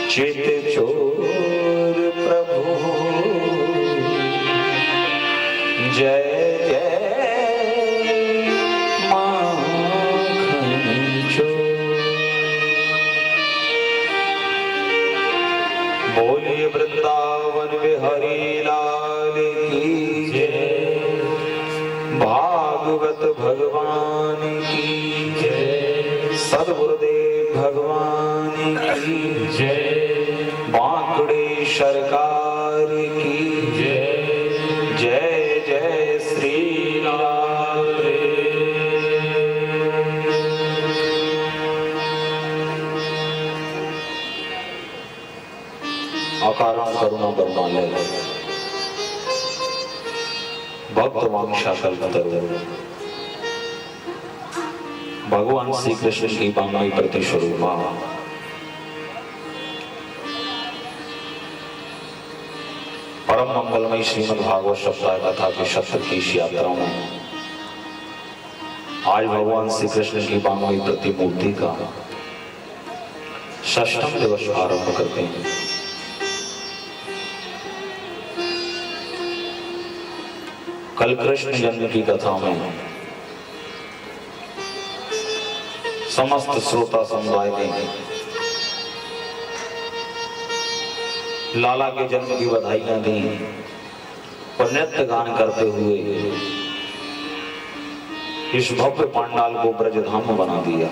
चित चोर प्रभु, जय जय माखन चोर। बोलिए वृंदावन बिहारी लाल की जय, भागवत भगवान की जय, सद्गुरुदेव भगवान की जय, बांकुड़े सरकार की जय, जय जय श्री राम। अकारण करुणा करुणालय भक्त वांछा कल्पतरु भगवान श्री कृष्ण की बामयी प्रति स्वरूपा परम मंगलमयी श्रीमद् भागवत सप्ताह कथा की सप्तक की इस यात्रा में आज भगवान श्री कृष्ण की बामयी प्रति मूर्ति का षष्ठम दिवस आरंभ करते हैं। कल कृष्ण जन्म की कथा में समस्त श्रोता समुदाय ने लाला के जन्म की बधाइयां दी और नृत्य गान करते हुए इस भव्य पांडाल को ब्रजधाम बना दिया।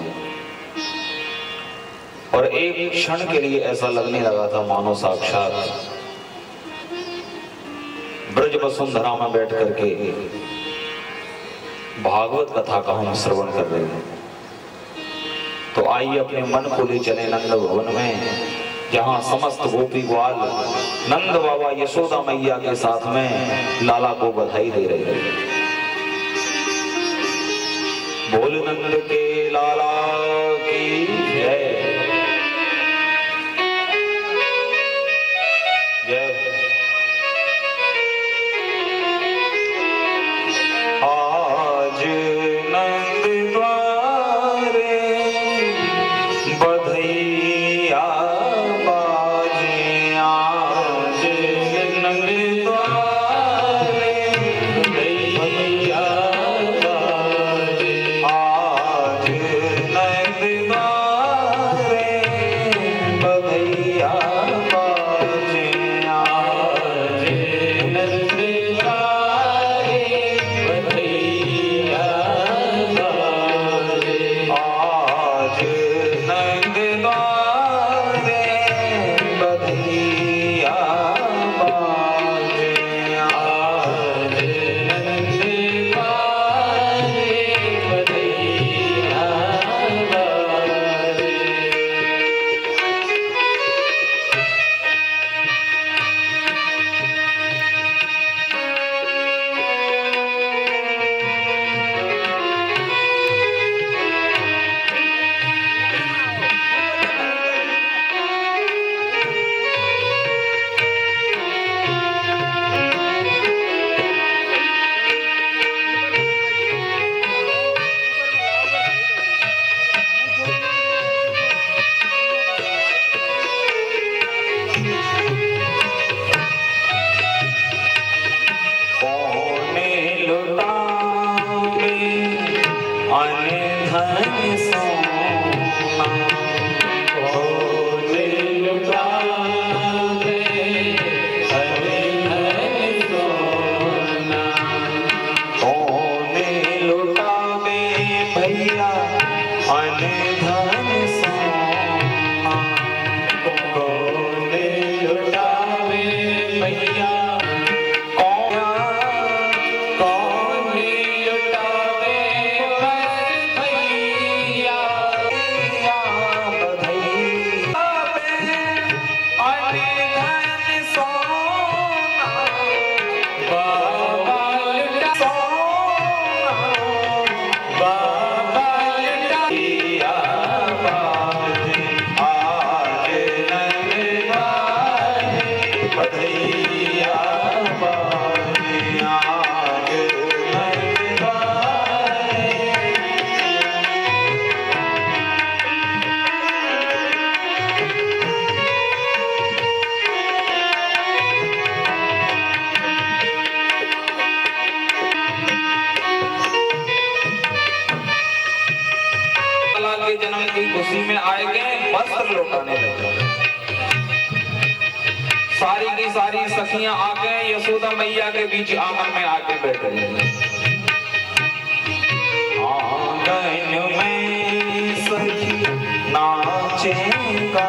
और एक क्षण के लिए ऐसा लगने लगा था मानो साक्षात ब्रज वसुंधरा में बैठ करके भागवत कथा का हम श्रवण कर रहे हैं। तो आइए अपने मन को ले चले नंद भवन में, जहां समस्त गोपी ग्वाल नंद बाबा यशोदा मैया के साथ में लाला को बधाई दे रहे हैं। बोल नंद के लाला की जय जय। आज नंद द्वारे बधैया बाजे, आज नंद द्वारे बधैया बाजे, आज नंद द्वारे बधैया बाजे, आज नंद द्वारे बधैया बाजे, आज नंद द्वारे बधैया बाजे। सारी सखियां आके यशोदा मैया के बीच आंगन में आके बैठ गई। आंगन में सखी नाचेगा,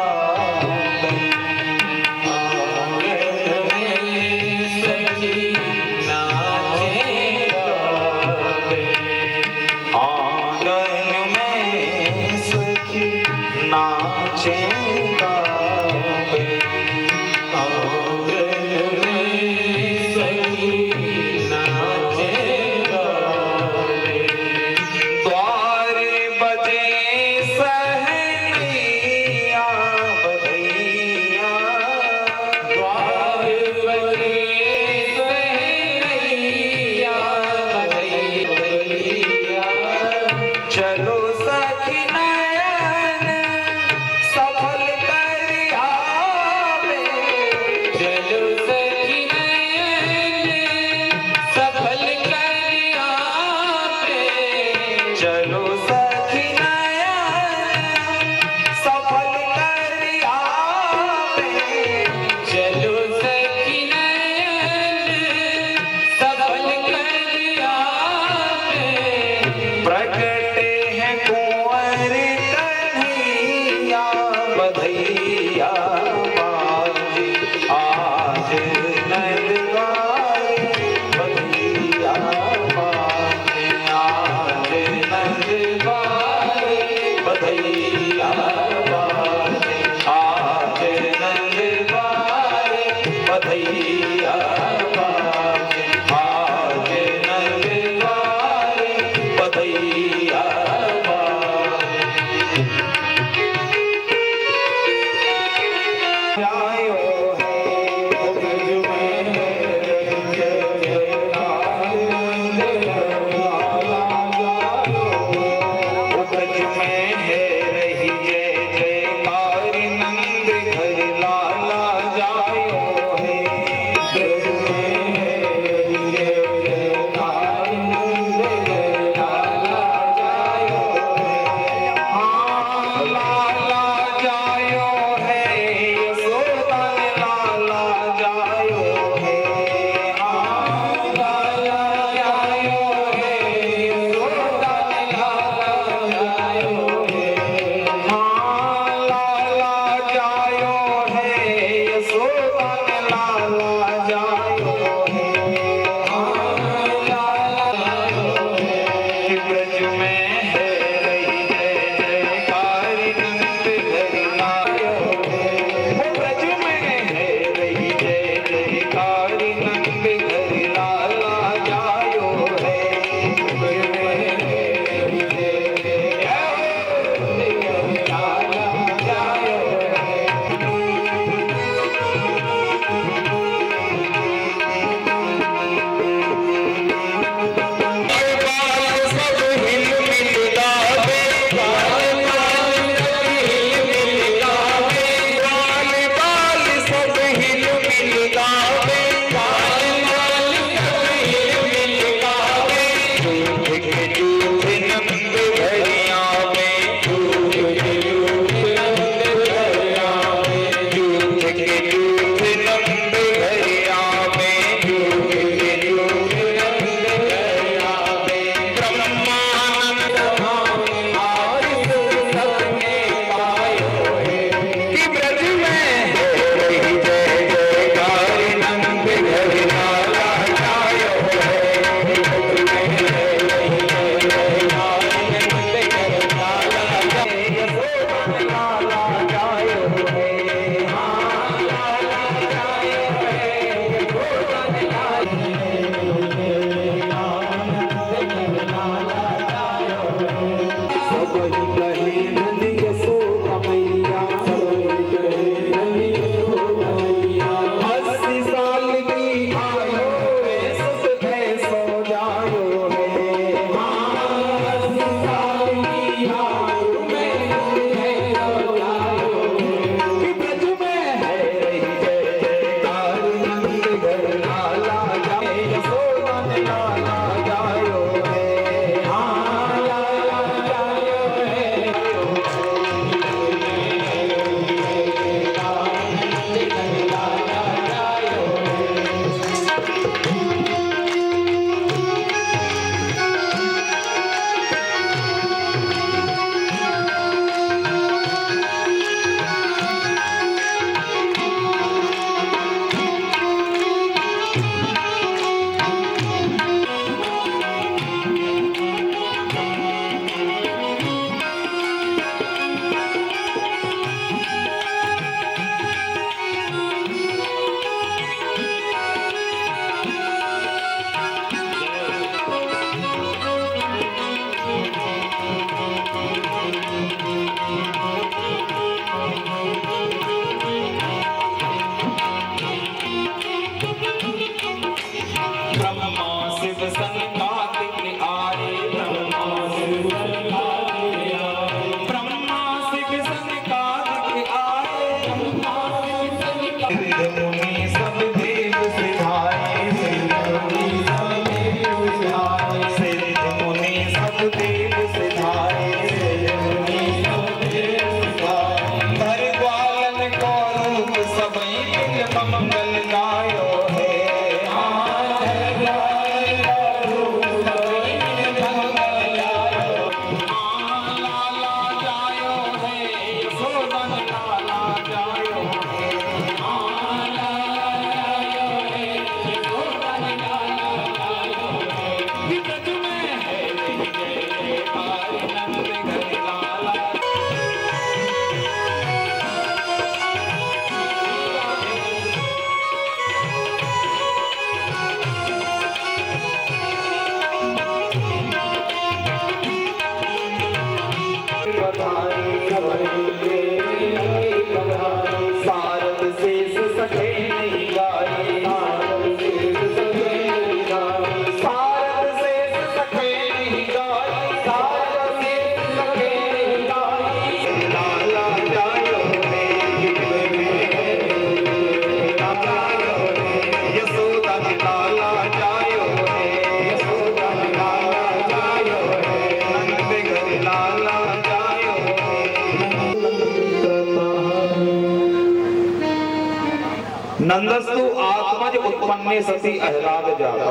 मन्ने सती अहलाद जाता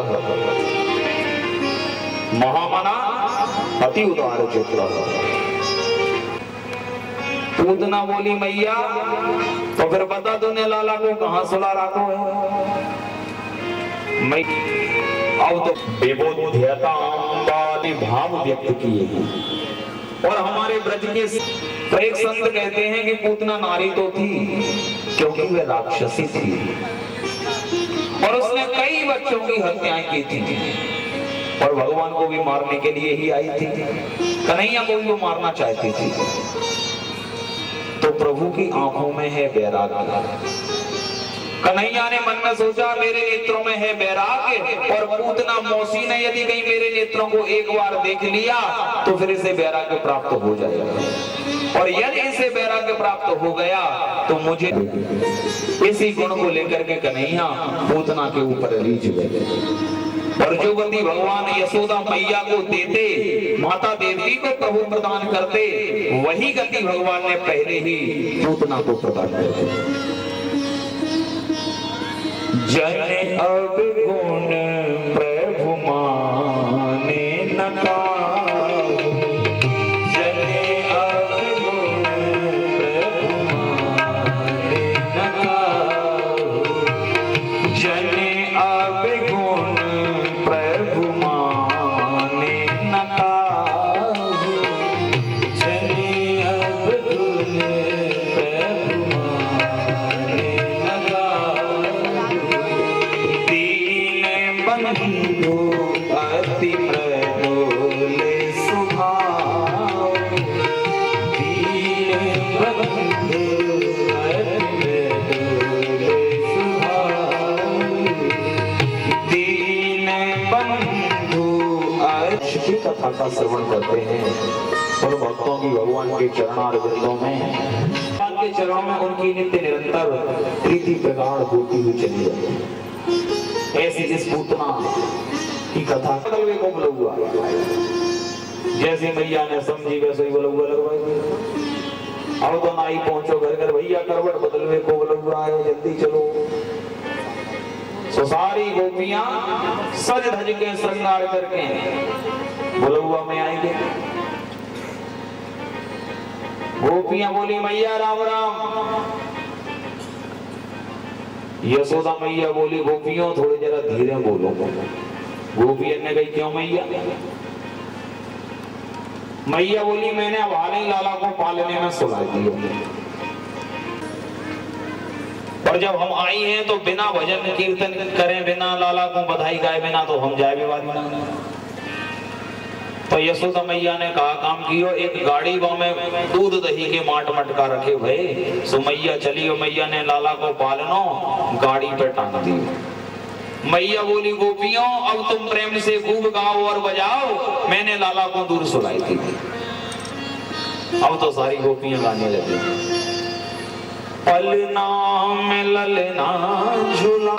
महामना अति उदार चित्र। पूतना बोली मैया तो फिर बता तूने लाला को कहां सुला रखो है। मैं अब तो बेबोध्यता वाले भाव व्यक्त किए और हमारे ब्रज के तो एक संत कहते हैं कि पूतना नारी तो थी क्योंकि वह राक्षसी थी और उसने कई बच्चों की हत्याएं की थी और भगवान को भी मारने के लिए ही आई थी। कन्हैया को भी वो मारना चाहती थी। तो प्रभु की आंखों में है वैराग्य। कन्हैया ने मन में सोचा मेरे नेत्रों में है वैराग्य और पूतना मौसी ने यदि कहीं मेरे नेत्रों को एक बार देख लिया तो फिर इसे वैराग्य प्राप्त हो जाएगा और यदि इसे वैराग्य प्राप्त हो गया तो मुझे इसी गुण को लेकर के कन्हैया पूतना के ऊपर रीझ गए और जो गति भगवान यशोदा मैया को देते माता देवी को प्रभु प्रदान करते वही गति भगवान ने पहले ही पूतना को प्रदान कर दी। जन अब गुण प्रभु माने न काहू, जन अब गुण प्रभु माने न काहू, जन अब गुण प्रभु माने न काहू, जन अब गुण प्रभु माने न काहू। दीन बंधु अति मृदुल स्वभाव, दीन बंधु अति मृदुल स्वभाव, दीन बंधु की कथा का श्रवण करते हैं और भक्तों की भगवान के चरणारविंदों में भगवान के चरणों में उनकी नित्य निरंतर प्रीति प्रगाढ़ होती हुई चली जाती है। ऐसी इस पूतना की कथा बदलवे को बलुआ जैसे मैया ने समझी वैसे ही बलुआ लगवाई। अब तो नाई पहुंचो घर घर भैया करवट बदलवे को बलुआ है जल्दी चलो। सो सारी गोपियां सज धज के श्रृंगार करके बलुआ में आएंगे। गोपियां बोली मैया राम राम। यशोदा मैया बोली गोपियों थोड़े जरा धीरे बोलो। गोपियन ने कही क्यों मैया? मैया बोली मैंने अब हाल ही लाला को पालने में सुला दिया और जब हम आई हैं तो बिना भजन कीर्तन करें बिना लाला को बधाई गाए बिना तो हम जाए विवाद ना। तो यशोदा मैया ने कहा काम कियो एक गाड़ी में दूध दही के माट मटका रखे भाई। सो मैया चली और मैया ने लाला को पालनो गाड़ी पे टांग दी। मैया बोली गोपियों अब तुम प्रेम से खूब गाओ और बजाओ मैंने लाला को दूर सुलाई थी। अब तो सारी गोपियां गाने लगी। पलना में ललना झूला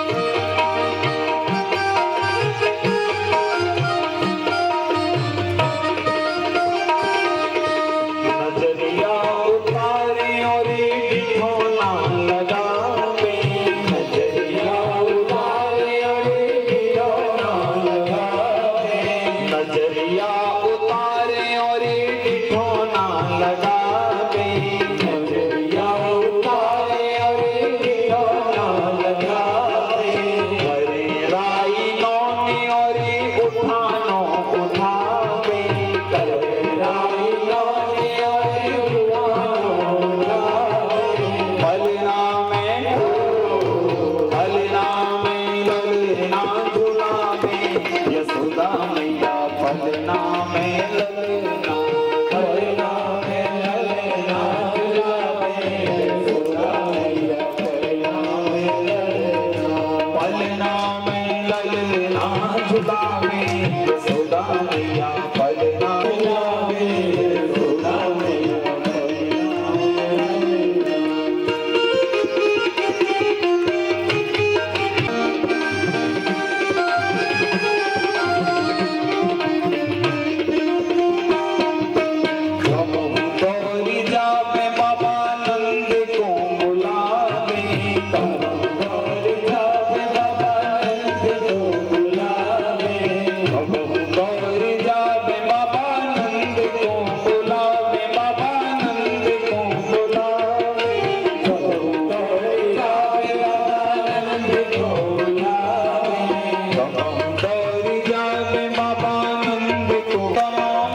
दौड़ जावे बाबा नंद को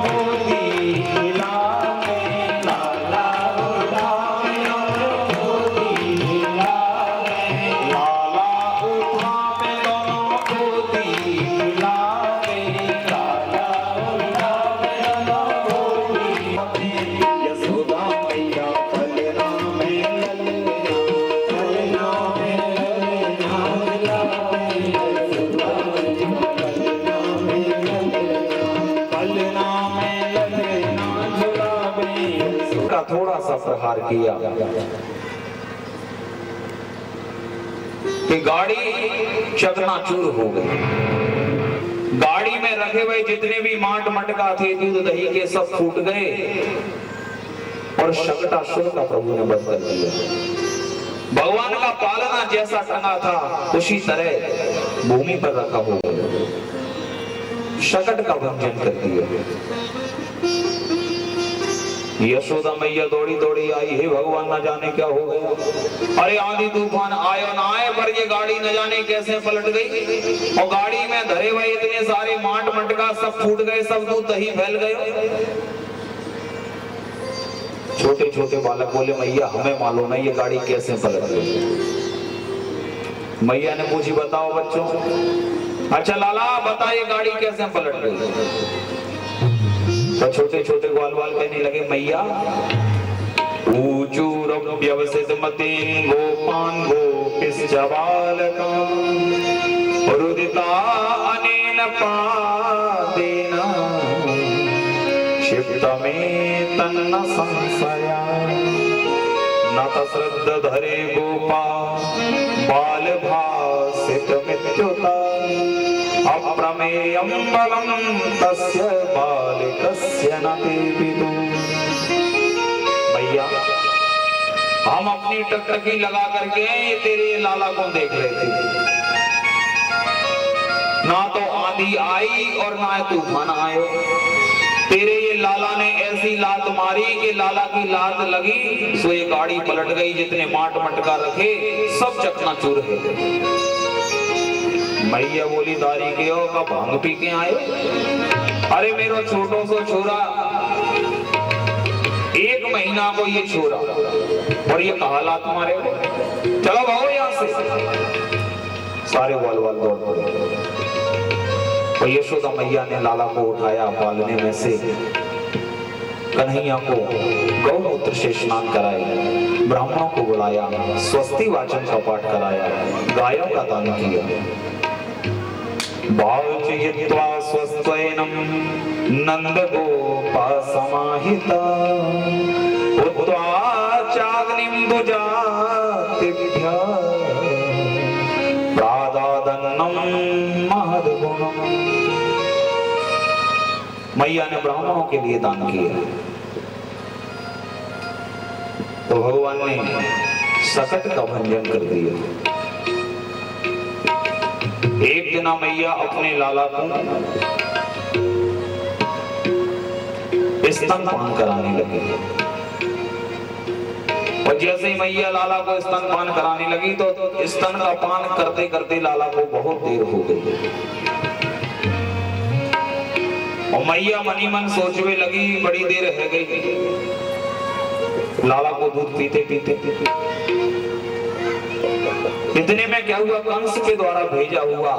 गोदी हिलावे लाला उठावे गोदी हिलावे लाला उठावे दोनों गोदी हिलावे लाला उठावे दोनों गोदी यशोदा मैया पलना में ललना में का थोड़ा सा प्रहार किया कि गाड़ी चकनाचूर हो गई। गाड़ी में रखे हुए जितने भी माट मटका थे दूध दही के सब फूट गए और शकटासुर का प्रभु ने वध कर दिया। भगवान का पालना जैसा टंगा था उसी तरह भूमि पर रखा हो गया, शकट का भंजन कर दिया। यशोदा मैया दौड़ी दौड़ी आई, हे भगवान न जाने क्या हो गया। अरे आंधी तूफान आयो ना आए पर ये गाड़ी न जाने कैसे पलट गई और गाड़ी में धरे हुए इतने सारे माट मटका सब फूट गए, सब दूध दही फैल गए। छोटे छोटे बालक बोले मैया हमें मालूम है ये गाड़ी कैसे पलट गई। मैया ने पूछी बताओ बच्चों। अच्छा लाला बताइए गाड़ी कैसे पलट गई। तो छोटे छोटे ग्वाल बाल कहने लगे मैया ऊचूर व्यवसित मति गोपान गोपिश्च बालकं रुदिता अनेन पादेन क्षिप्तमें तन्न संशया न तश्रद्ध धरे गोपा बाल भासितमित्युता अप्रमेयं बलं तस्य बालकस्य न तेपितु। भैया हम अपनी टकटकी लगा करके तेरे लाला को देख रहे थे, ना तो आंधी आई और ना तूफान आए। तेरे ये लाला ने ऐसी लात मारी कि लाला की लात लगी सो ये गाड़ी पलट गई। जितने माट मटका रखे सब चकनाचूर है। मैया बोली दारी के हो का भांग पी के आए। अरे मेरो छोटो सो छोरा 1 महीना को ये छोरा और ये कहा लात मारे। चलो भागो यहाँ से। सारे वाल वाल दौड़ पड़े और यशोदा मैया ने लाला को उठाया, पालने में से कन्हैया को गौमूत्र से स्नान कराए, ब्राह्मणों को बुलाया, स्वस्ति वाचन का पाठ कराया, गायों का दान किया। भावचित्वा स्वस्त्वैनं नंदगोपा समाहिता उत्वा चाग्निं भुजातिभ्यः प्रादादन्नं महद्गुणम्। मैया ने ब्राह्मणों के लिए दान किया तो भगवान ने सकट का भंजन कर दिया। एक दिन मैया अपने लाला को स्तनपान कराने लगी और जैसे ही मैया लाला को स्तनपान कराने लगी तो स्तन का पान करते करते लाला को बहुत देर हो गई और मैया मनी मन सोचने लगी बड़ी देर है गई। लाला को दूध पीते पीते इतने में क्या हुआ, कंस के द्वारा भेजा हुआ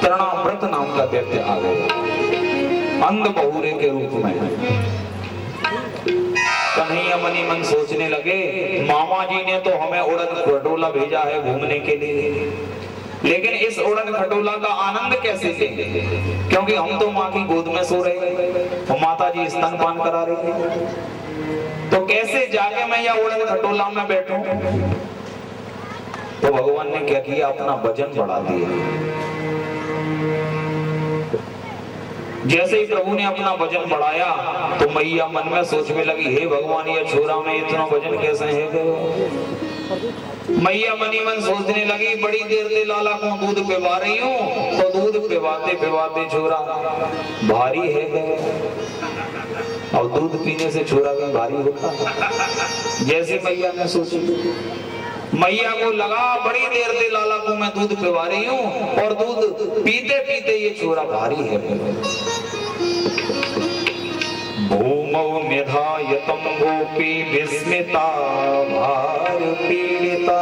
तृणाव्रत नाम का दैत्य आ गया अंध बहुरे के रूप में। कन्हैया मनी मन सोचने लगे मामा जी ने तो हमें उड़न खटोला भेजा है घूमने के लिए, लेकिन इस उड़न खटोला का आनंद कैसे लेंगे क्योंकि हम तो माँ की गोद में सो रहे और माता जी स्तनपान करा रही थी। तो कैसे जाके मैं यह उड़न खटोला में बैठूं। तो भगवान ने क्या किया, अपना वजन बढ़ा दिया। जैसे ही प्रभु ने अपना वजन बढ़ाया तो मैया मन में सोचने लगी हे भगवान ये छोरा में इतना वजन कैसे है। मैया मनी मन सोचने लगी बड़ी देर से लाला को दूध पिवा रही हूँ तो दूध पिवाते पिवाते छोरा भारी है और दूध पीने से छोरा भी भारी होता। जैसे मैया ने सोची मैया को लगा बड़ी देर से लाला को मैं दूध पिला रही हूँ और दूध पीते पीते ये छोरा भारी है। भूमौ निधायतं गोपी विस्मिता भार पीड़िता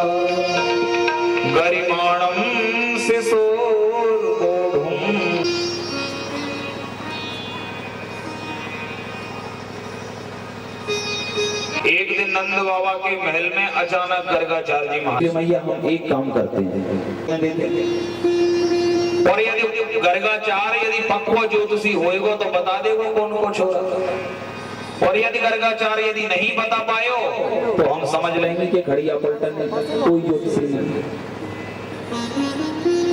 गरिमाणं शिशोर्गोढुम्। एक दिन नंद बाबा के महल में अचानक गर्गाचार्य जी महाराज मैया हम एक काम करते हैं, और यदि गर्गाचार्य यदि पक्व ज्योतिषी होएगो तो बता देगो कौन को छोरा, और यदि गर्गाचार्य यदि नहीं बता पायो तो हम समझ लेंगे कि खड़िया पलटन में कोई ज्योतिषी नहीं।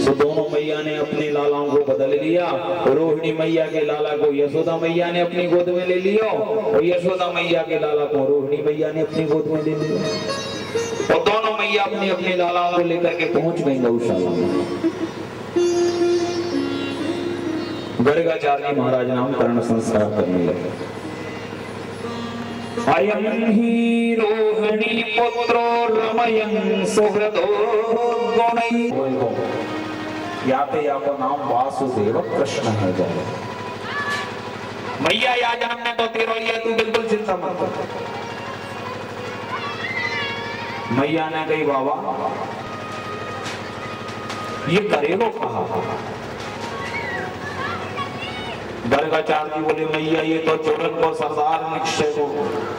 तो दोनों मैया ने अपने लालाओं को बदल लिया। रोहिणी मैया के लाला को यशोदा मैया ने अपनी गोद में ले लिया और यशोदा मैया के लाला को रोहिणी मैया ने अपनी गोद में ले लिया। और दोनों मैया अपने अपने लालाओं को लेकर के पहुंच गई गौशाला में। गर्गाचार्य महाराज नामकरण संस्कार करने लगे। अयं हि रोहिणी पुत्रो रमयन् सुहृदो गुणैः। याते याको नाम वासुदेव कृष्ण है। मैया या जन्म में तो तेरो ये तू बिल्कुल चिंता मत कर। मैया ने कही बाबा ये करेगो कहा। गर्गाचार्य जी बोले मैया ये तो चोरन को सरदार निश्चय को।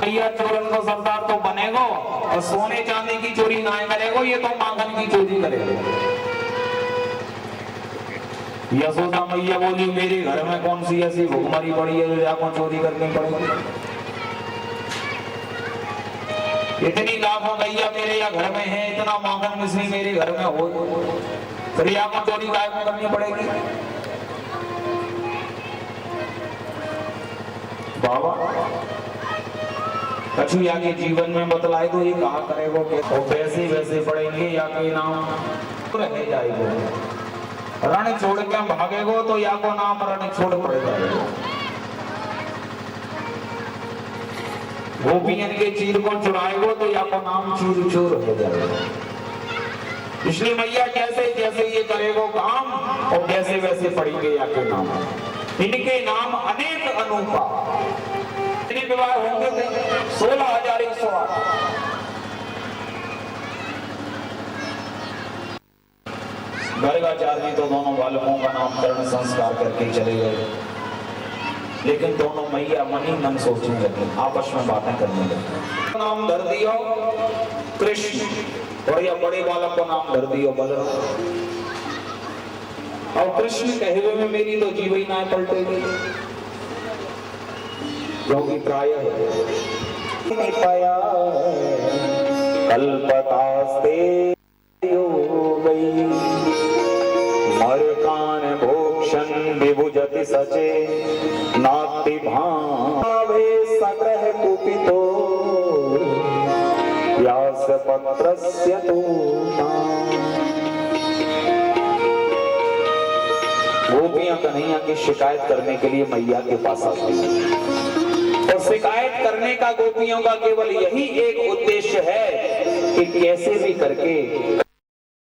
मैया चोरन को सरदार तो बनेगो और सोने चांदी की चोरी ना करेगो, ये तो माखन की चोरी करेगो। यशोदा मैया बोली मेरे घर में कौन सी ऐसी भुखमरी पड़ी है जो जाको चोरी करनी पड़ेगी। इतनी लाखों गैया मेरे या घर में है, इतना माखन मिश्री मेरे घर में हो, फिर या को चोरी काय करनी पड़ेगी। बाबा कछु या के जीवन में बतलाए तो ये कहा करेगो कि वैसे वैसे पढ़ेंगे या के नाम रह जाएगो। रण छोड़ के भागेगो तो या को नाम रण छोड़ पड़ जाएगा। गोपियन के चीर को चुराएगो तो या को नाम चूर चूर हो जाएगा। इसलिए मैया जैसे जैसे ये करेगो काम और जैसे वैसे पढ़ेंगे या के नाम। इनके नाम अनेक अनूपा। इतने विवाह होंगे 16,108। गर्गाचार्य जी तो दोनों बालकों का नामकरण संस्कार करके चले गए, लेकिन दोनों मैया मन ही मन सोचने लगे, आपस में बातें करने लगे। नाम धर दियो कृष्ण और या बड़े बालक को नाम धर दियो बलराम। और कृष्ण कहे हुए में मेरी तो जीव ही ना पलटेगी, क्योंकि प्राय पाया कल्पतास्ते मरकान भोक्षण विभुजति सचे नाति भावे सग्रह कुपितो व्यास पत्रस्य तु गोपियां कन्हैया की शिकायत करने के लिए मैया के पास आती हैं। और शिकायत करने का गोपियों का केवल यही एक उद्देश्य है कि कैसे भी करके